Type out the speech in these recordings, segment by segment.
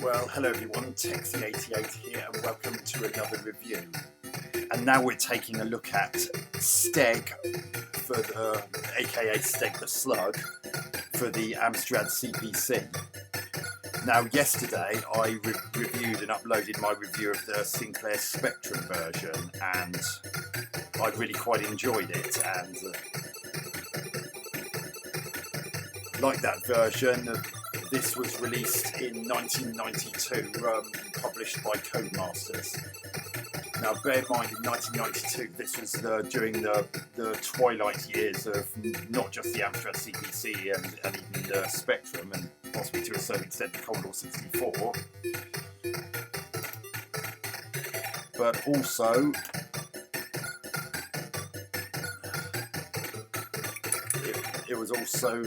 Well, hello everyone, Texy88 here and welcome to another review. And now we're taking a look at Steg, aka Steg the Slug, for the Amstrad CPC. Now yesterday I reviewed and uploaded my review of the Sinclair Spectrum version, and I really quite enjoyed it, and like that version. This was released in 1992, published by Codemasters. Now bear in mind, in 1992 this was during the twilight years of not just the Amstrad CPC and even the Spectrum, and possibly to a certain extent the Commodore 64. But also it was also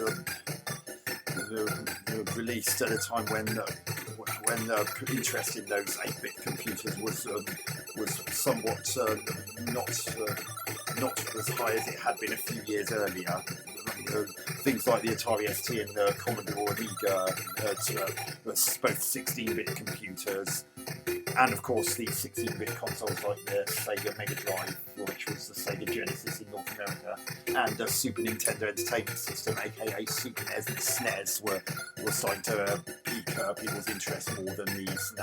released at a time when interest in those 8-bit computers was somewhat not as high as it had been a few years earlier. Things like the Atari ST and the Commodore Amiga both 16-bit computers, and of course the 16-bit consoles like the Sega Mega Drive, which was the Sega Genesis in North America, and the Super Nintendo Entertainment System, aka Super NES and SNES, were starting to pique people's interest more than these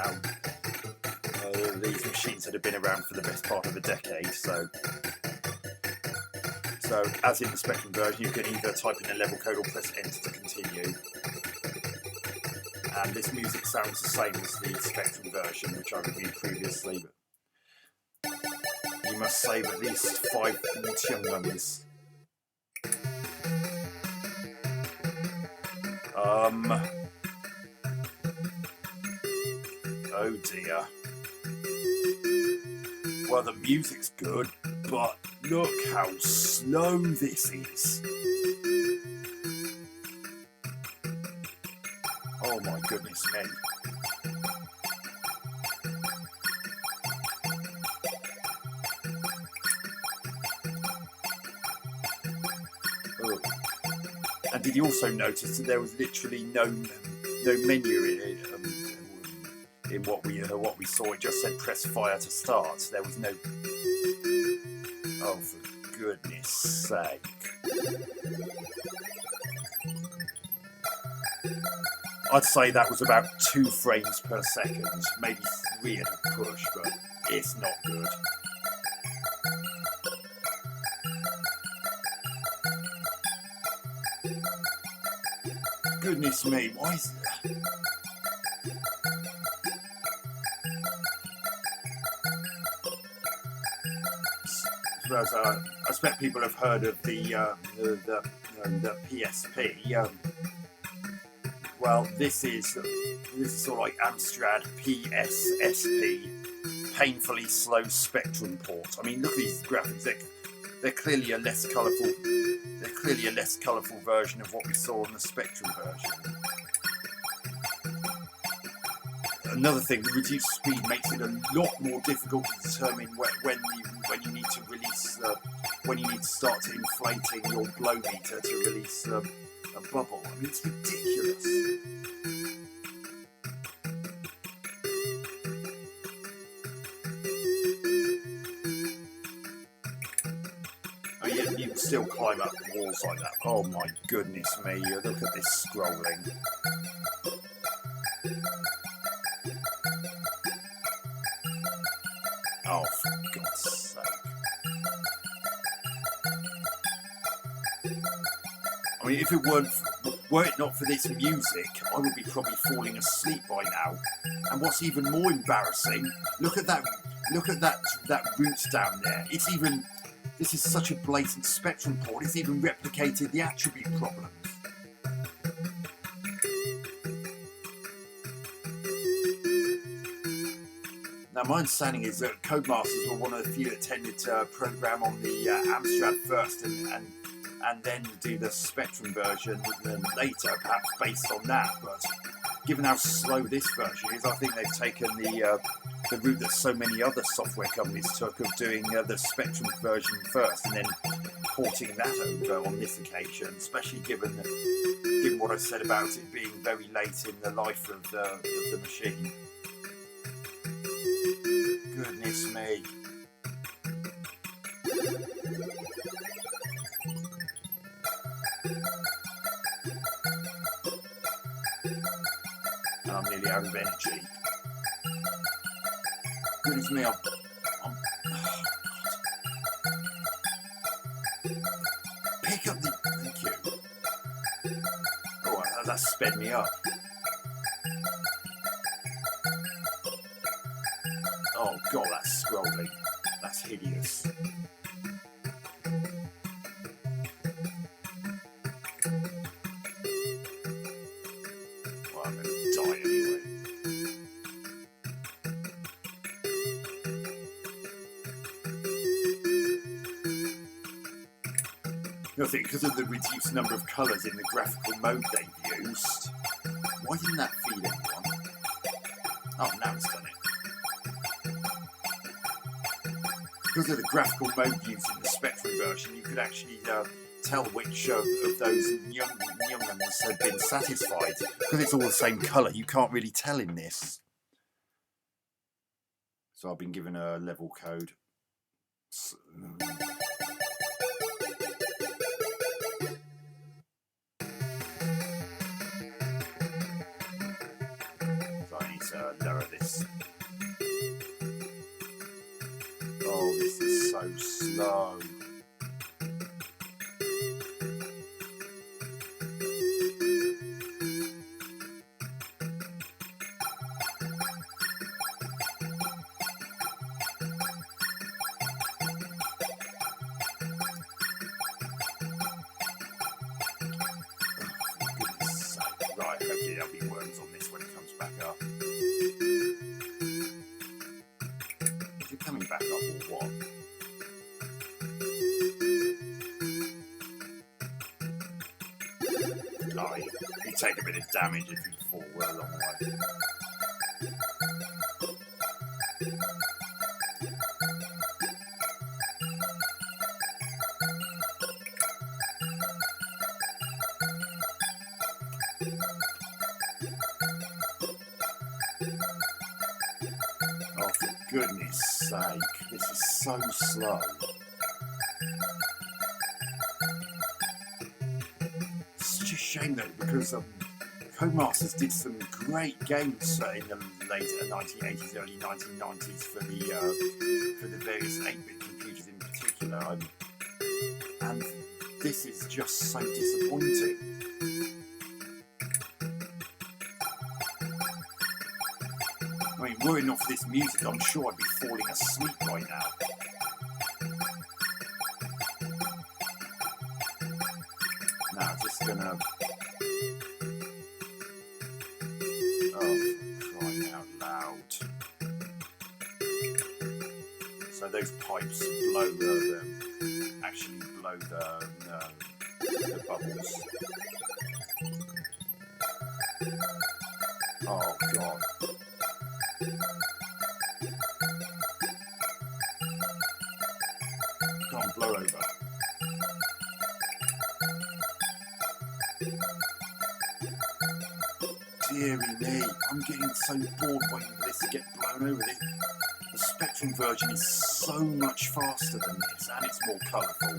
these machines that have been around for the best part of a decade. So as in the Spectrum version, you can either type in a level code or press enter to continue. And this music sounds the same as the Spectrum version, which I reviewed previously, but you must save at least 5 chum-gums. Oh dear. Well, the music's good, but look how slow this is. Oh my goodness me. Oh. And did you also notice that there was literally no menu in what we saw? It just said press fire to start. There was no... Oh, for goodness sake. I'd say that was about 2 frames per second, maybe 3 at a push, but it's not good. Goodness me, why is that? I expect people have heard of the PSP. Well, this is sort of like Amstrad PSSP, painfully slow Spectrum port. I mean, look at these graphics. They're clearly a less colourful. They're clearly a less colourful version of what we saw in the Spectrum version. Another thing, the reduced speed makes it a lot more difficult to determine when you need to release when you need to start inflating your blow meter to release a bubble. I mean, it's ridiculous. Oh, yeah, you can still climb up walls like that. Oh my goodness me! Look at this scrolling. Oh, for God's sake. I mean, if it were it not for this music, I would be probably falling asleep by now. And what's even more embarrassing, look at that root down there. This is such a blatant Spectrum port, it's even replicated the attribute problems. Now, my understanding is that Codemasters were one of the few that tended to program on the Amstrad first and then do the Spectrum version later, perhaps based on that. But given how slow this version is, I think they've taken the route that so many other software companies took of doing the Spectrum version first and then porting that over on this occasion, especially given what I said about it being very late in the life of the machine. Goodness me. And I'm nearly out of energy. Goodness me, I'm pick up the... Thank you. Oh, that sped me up. Oh god, that's scrolling. That's hideous. Well, I'm going to die anyway. I think because of the reduced number of colours in the graphical mode they've used. Why didn't that feed anyone? Oh, now it's done it. Because of the graphical mode used in the Spectrum version, you could actually tell which of those young ones had been satisfied. Because it's all the same colour, you can't really tell in this. So I've been given a level code. So I need to lower this. Oh, this is so slow. Right, hopefully there'll be worms on this when it comes back up. Is it coming back up or what? Oh, you take a bit of damage if you fall a long way. Oh, for goodness sake, this is so slow. It's such a shame though, because Codemasters did some great games in the late 1980s, early 1990s for the various 8-bit computers in particular, and this is just so disappointing. I mean, were it not for this music, I'm sure I'd be falling asleep right now. Now, just gonna... Oh, for crying out loud. So those pipes blow actually blow the bubbles. Oh, God. Can't blow over. Deary me, I'm getting so bored waiting for this to get blown over. The Spectrum version is so much faster than this, and it's more colourful.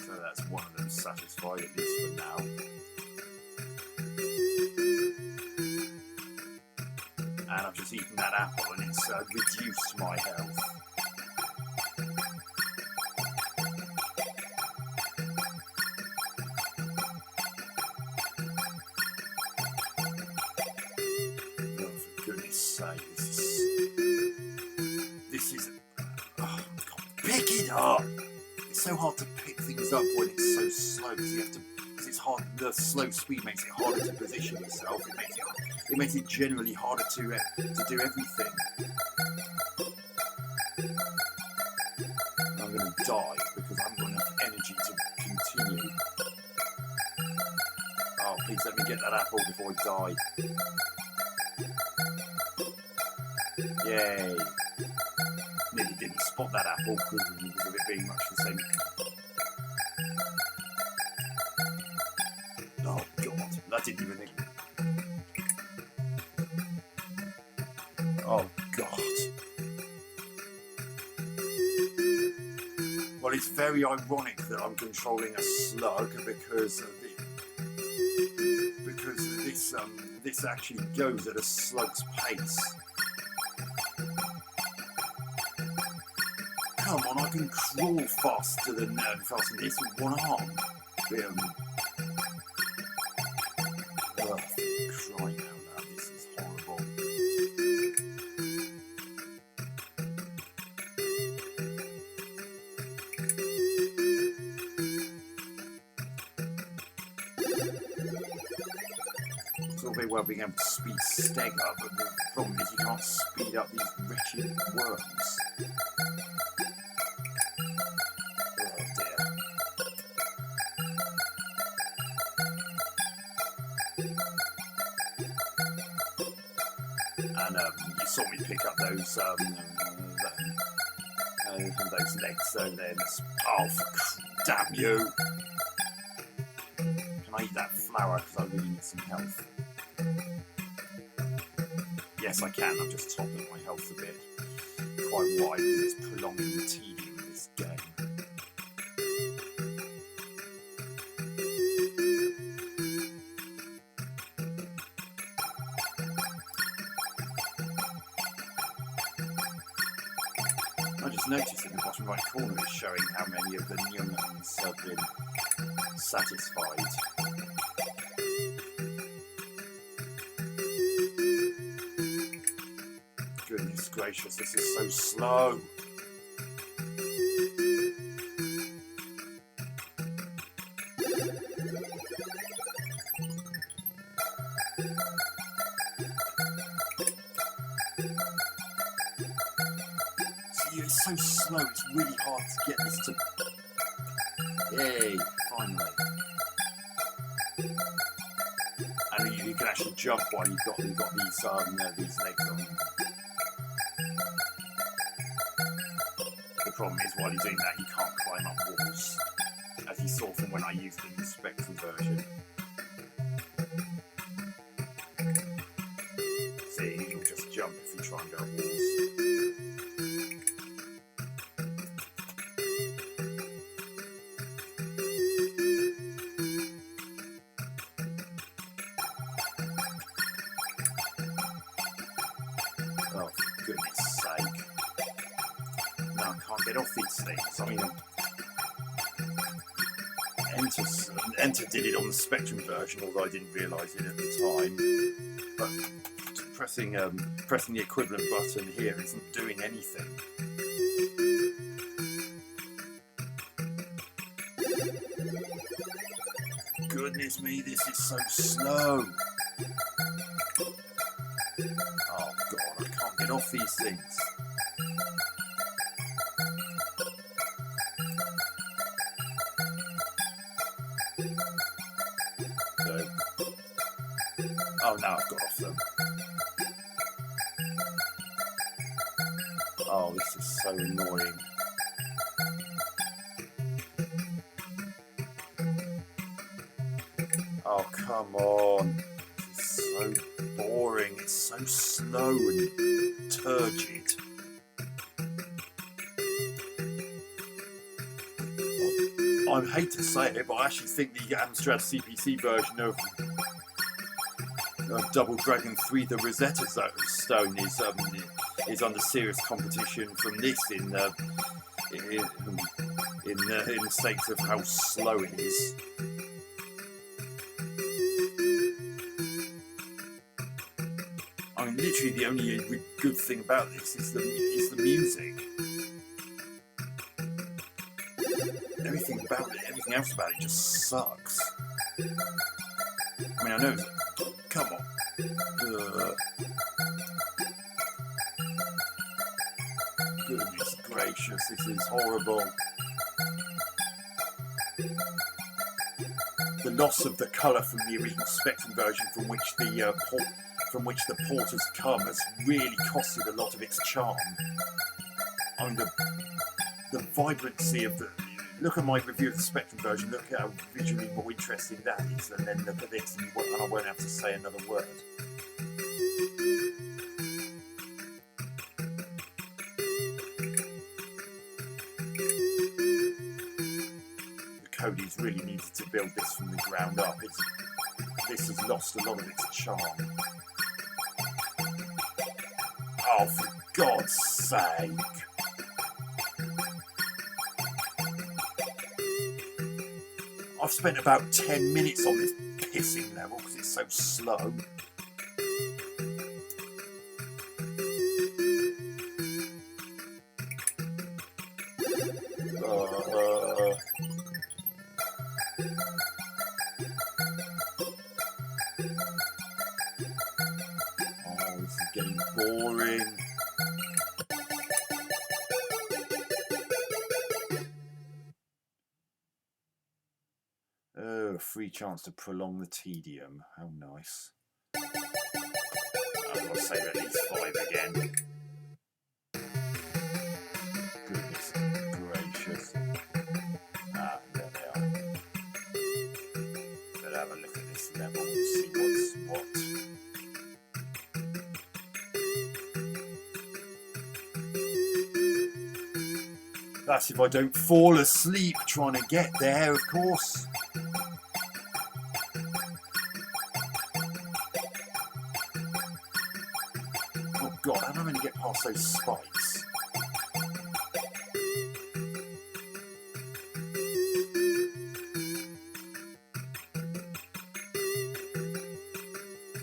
So that's one of them satisfied, at least for now. And I've just eaten that apple and it's reduced my health. Oh, for goodness sake, this is oh, God, pick it up! It's so hard to pick things up when it's so slow because you have to, because it's hard, the slow speed makes it harder to position yourself, it makes it generally harder to do everything. I'm going to die because I haven't got enough energy to continue. Oh, please let me get that apple before I die. Yay! Nearly didn't spot that apple because of it being much the same. Oh God, that didn't even. Oh God. Well, it's very ironic that I'm controlling a slug because this actually goes at a slug's pace. Come on, I can crawl faster than this with one arm. Oh, crying out loud, this is horrible. It's all very well being able to speed Steg up, but the problem is you can't speed up these wretched worms. You saw me pick up those legs, so then damn you! Can I eat that flower because I really need some health? Yes, I can. I've just topped up my health a bit, quite wide because it's prolonging the tedium of this game. I just noticed in the bottom right corner it's showing how many of the younglings have been satisfied. Goodness gracious, this is so slow. It's so slow, it's really hard to get this to... Yay, finally. And you can actually jump while you've got these legs on. The problem is, while you're doing that, you can't climb up walls, as you saw from when I used the Speccy version. See, you'll just jump if you try and go up walls. Oh, for goodness sake. No, I can't get off these things. I mean, Enter did it on the Spectrum version, although I didn't realise it at the time. But pressing the equivalent button here isn't doing anything. Goodness me, this is so slow. Oh God, I can't get off these things. So, oh, now I've got off them. Oh, this is so annoying. Oh, come on. This is so boring. It's so slow and turgid. I hate to say it, but I actually think the Amstrad CPC version of Double Dragon 3, the Rosetta Stone, is under serious competition from this in the sake of how slow it is. I mean, literally the only good thing about this is the music. Everything else about it just sucks. I mean, I know. Come on. Goodness gracious, this is horrible. The loss of the colour from the original Spectrum version, from which the from which the port has come has really costed a lot of its charm. I mean, the vibrancy of the... Look at my review of the Spectrum version, look at how visually more interesting that is, and then look at this, and I won't have to say another word. Cody's really needed to build this from the ground up. This has lost a lot of its charm. Oh, for God's sake. I've spent about 10 minutes on this pissing level because it's so slow. Boring. Oh, a free chance to prolong the tedium. How nice. I've got to save at least 5 again. Goodness gracious. Ah, there they are. Better have a look at this level and see what's what. That's if I don't fall asleep trying to get there, of course. Oh God, how am I going to get past those spikes?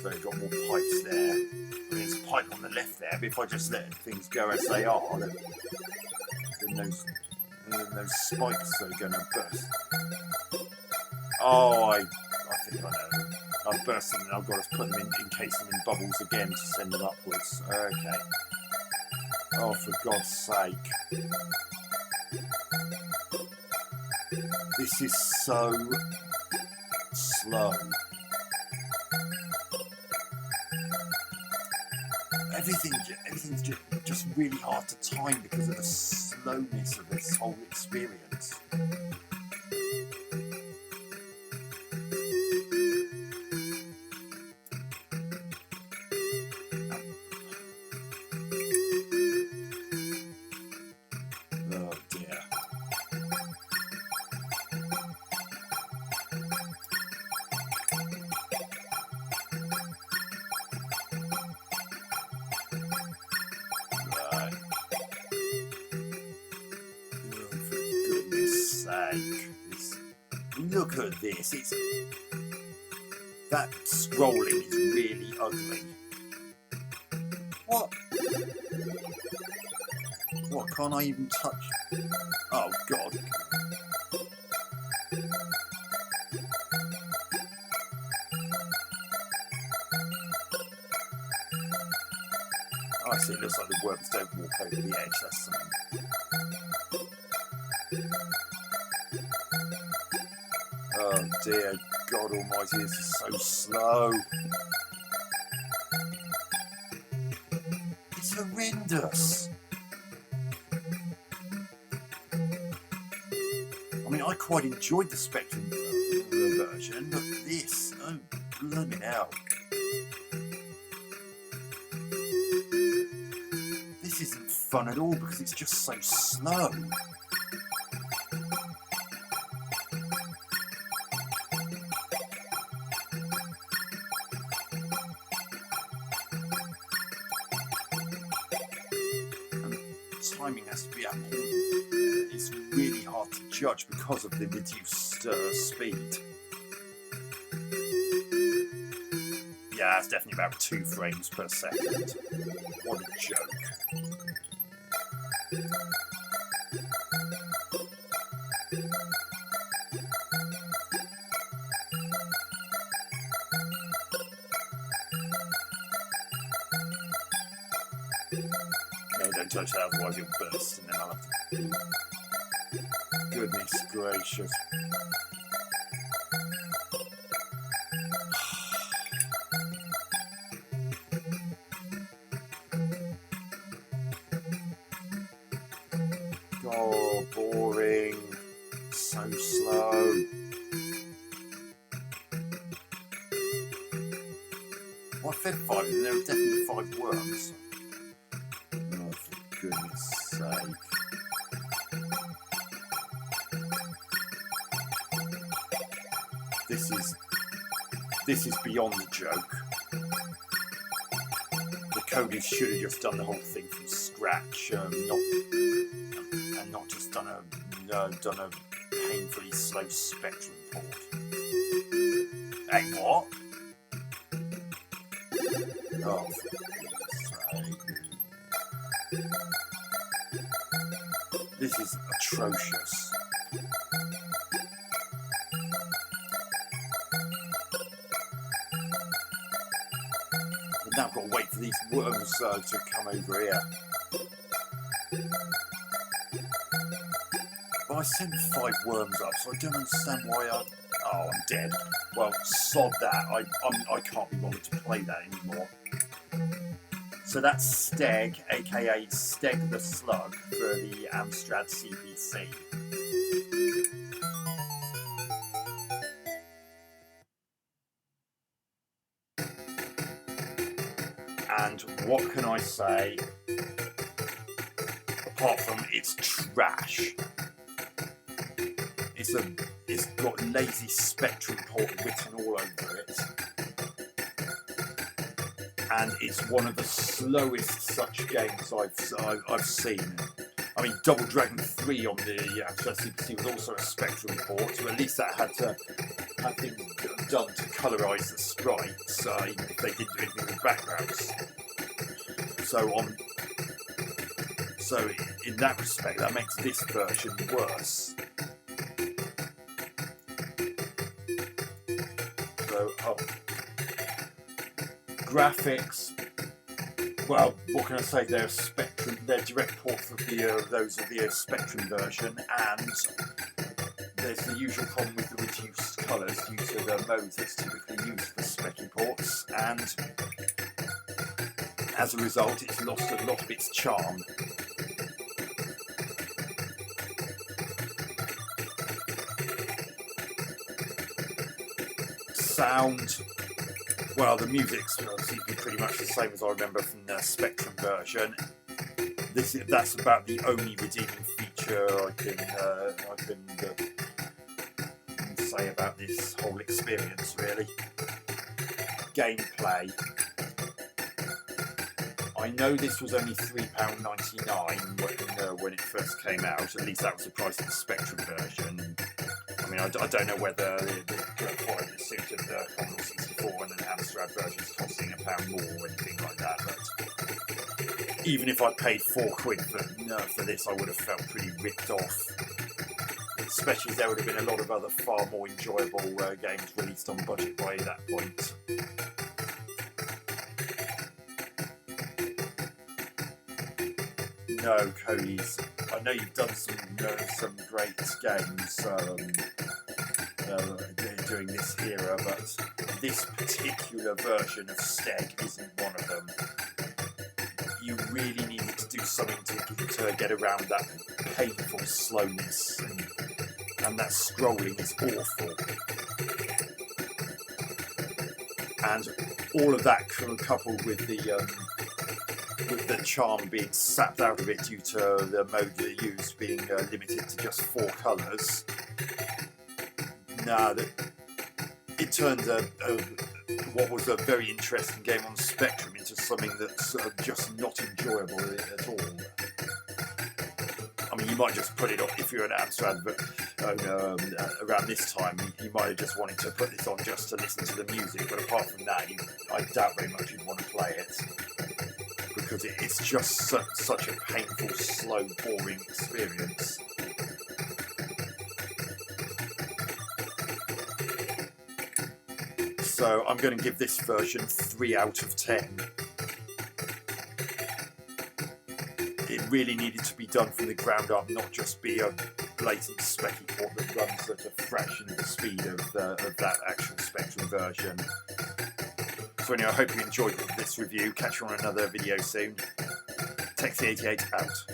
So I've got more pipes there. I mean, there's a pipe on the left there, but if I just let things go as they are, then those spikes are going to burst. Oh, I think I know. I've burst them and I've got to put them in, encase them in bubbles again to send them upwards. Okay. Oh, for God's sake. This is so slow. Everything's just really hard to time because of the slowness of this whole experience. Oh dear. Look at this. That scrolling is really ugly. What? What, can't I even touch? Oh God. Oh, I see, it looks like the worms don't walk over the edge, that's something. Oh dear God almighty, this is so slow. It's horrendous. I mean, I quite enjoyed the Spectrum version, but this, oh, blooming hell. This isn't fun at all because it's just so slow. Timing has to be up. It's really hard to judge because of the reduced speed. Yeah, it's definitely about 2 frames per second. What a joke. No, don't touch that, otherwise you'll burst, and then I'll have to... Goodness gracious. Oh, boring. So slow. Well, I fed 5 and there were definitely 5 worms. Oh, for goodness sake. This is beyond a joke. The coders should have just done the whole thing from scratch, and not just done a painfully slow Spectrum port. Hey, what? Oh, for goodness sake. This is atrocious. Now I've got to wait for these worms to come over here. But I sent 5 worms up, so I don't understand why Oh, I'm dead. Well, sod that. I can't be bothered to play that anymore. So that's Steg, aka Steg the Slug, for the Amstrad CPC. And what can I say, apart from it's trash? It's got lazy Spectrum port written all over it. And it's one of the slowest such games I've seen. I mean, Double Dragon 3 on the Amstrad CPC was also a Spectrum port, so at least that had things done to colorise the sprites, even if they didn't do anything with backgrounds. So in that respect, that makes this version worse. So, graphics. Well, what can I say? They're Spectrum. They're direct ports of those of the Spectrum version, and there's the usual problem with the reduced colours due to the modes that's typically used for Specky ports, and as a result, it's lost a lot of its charm. Sound. Well, the music's obviously pretty much the same as I remember from the Spectrum version. That's about the only redeeming feature I can say about this whole experience, really. Gameplay. I know this was only £3.99 when it first came out. At least that was the price of the Spectrum version. I mean, I don't know whether the suit of the Commodore 64 and an Amstrad version is costing £1 more or anything like that. But even if I paid £4 for this, I would have felt pretty ripped off. Especially as there would have been a lot of other far more enjoyable games released on budget by that point. No, Cody's. I know you've done some great games during this era, but this particular version of Steg isn't one of them. You really needed to do something to get around that painful slowness, and that scrolling is awful. And all of that coupled with the charm being sapped out of it due to the mode you used being limited to just 4 colours. It turned what was a very interesting game on Spectrum into something that's just not enjoyable at all. I mean, you might just put it on if you're an Amstrad, but around this time you might have just wanted to put this on just to listen to the music. But apart from that, I doubt very much you'd want to play it, because it's just such a painful, slow, boring experience. So I'm going to give this version 3 out of 10. It really needed to be done from the ground up, not just be a blatant Specky port that runs at a fraction of the speed of that actual Spectrum version. So anyway, I hope you enjoyed this review. Catch you on another video soon. Texie88 out.